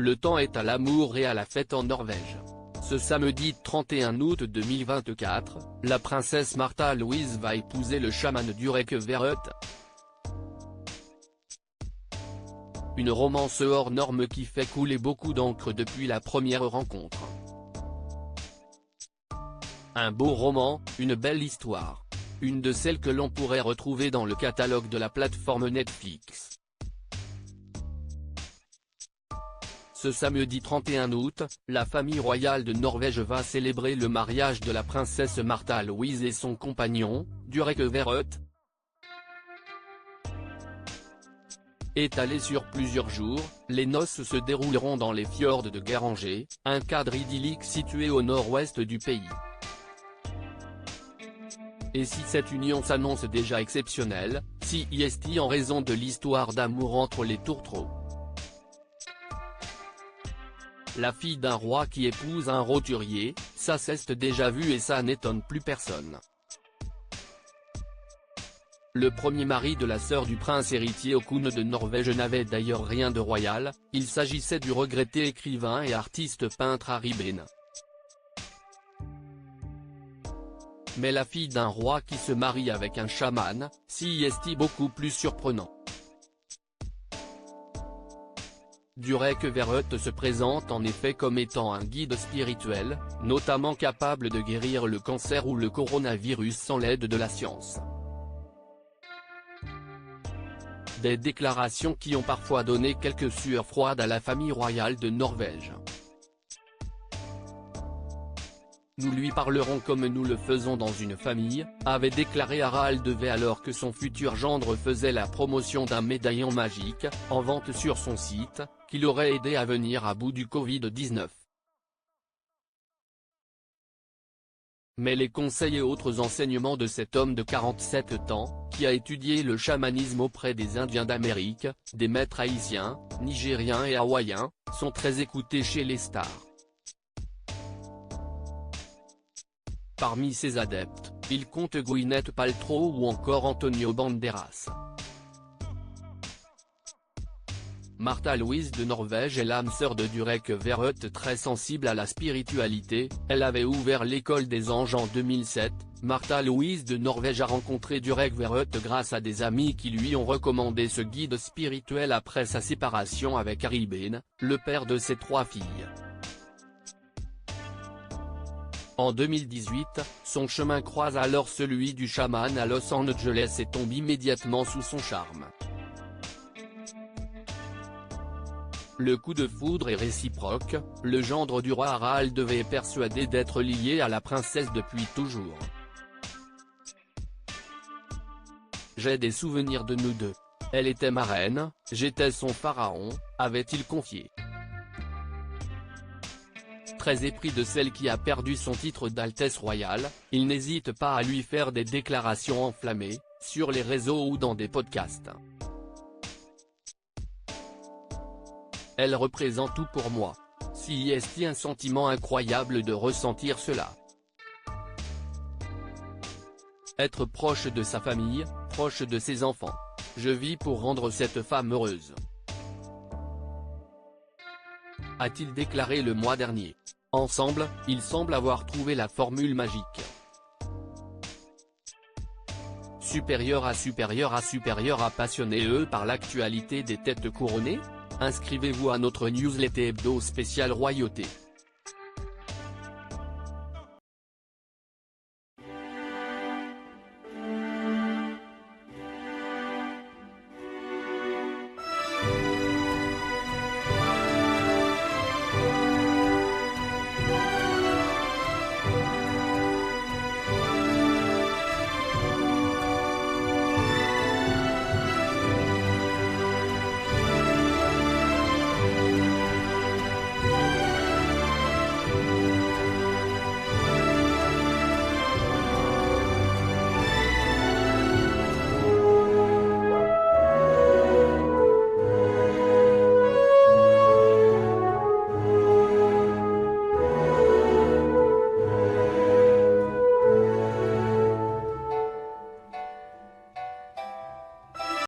Le temps est à l'amour et à la fête en Norvège. Ce samedi 31 août 2024, la princesse Märtha Louise va épouser le chaman Durek Verrett. Une romance hors norme qui fait couler beaucoup d'encre depuis la première rencontre. Un beau roman, une belle histoire. Une de celles que l'on pourrait retrouver dans le catalogue de la plateforme Netflix. Ce samedi 31 août, la famille royale de Norvège va célébrer le mariage de la princesse Märtha Louise et son compagnon, Durek Verrett. Étalées sur plusieurs jours, les noces se dérouleront dans les fjords de Geiranger, un cadre idyllique situé au nord-ouest du pays. Et si cette union s'annonce déjà exceptionnelle, si est en raison de l'histoire d'amour entre les tourtereaux. La fille d'un roi qui épouse un roturier, ça c'est déjà vu et ça n'étonne plus personne. Le premier mari de la sœur du prince héritier Haakon de Norvège n'avait d'ailleurs rien de royal, il s'agissait du regretté écrivain et artiste peintre Harry Behn. Mais la fille d'un roi qui se marie avec un chaman, si est beaucoup plus surprenant. Durek Verrett se présente en effet comme étant un guide spirituel, notamment capable de guérir le cancer ou le coronavirus sans l'aide de la science. Des déclarations qui ont parfois donné quelques sueurs froides à la famille royale de Norvège. Nous lui parlerons comme nous le faisons dans une famille, avait déclaré Harald Deve alors que son futur gendre faisait la promotion d'un médaillon magique, en vente sur son site, qui l'aurait aidé à venir à bout du Covid-19. Mais les conseils et autres enseignements de cet homme de 47 ans, qui a étudié le chamanisme auprès des Indiens d'Amérique, des maîtres haïtiens, nigériens et hawaïens, sont très écoutés chez les stars. Parmi ses adeptes, il compte Gwyneth Paltrow ou encore Antonio Banderas. Märtha Louise de Norvège est l'âme sœur de Durek Verrett, très sensible à la spiritualité. Elle avait ouvert l'école des anges en 2007. Märtha Louise de Norvège a rencontré Durek Verrett grâce à des amis qui lui ont recommandé ce guide spirituel après sa séparation avec Harry Behn, le père de ses 3 filles. En 2018, son chemin croise alors celui du chaman à Los Angeles et tombe immédiatement sous son charme. Le coup de foudre est réciproque, le gendre du roi Harald Deve est persuadé d'être lié à la princesse depuis toujours. J'ai des souvenirs de nous deux. Elle était ma reine, j'étais son pharaon, avait-il confié. Très épris de celle qui a perdu son titre d'Altesse royale, il n'hésite pas à lui faire des déclarations enflammées, sur les réseaux ou dans des podcasts. Elle représente tout pour moi. Si est un sentiment incroyable de ressentir cela. Être proche de sa famille, proche de ses enfants. Je vis pour rendre cette femme heureuse. A-t-il déclaré le mois dernier. Ensemble, ils semblent avoir trouvé la formule magique. Supérieur à passionné par l'actualité des têtes couronnées? Inscrivez-vous à notre newsletter hebdo spéciale royauté.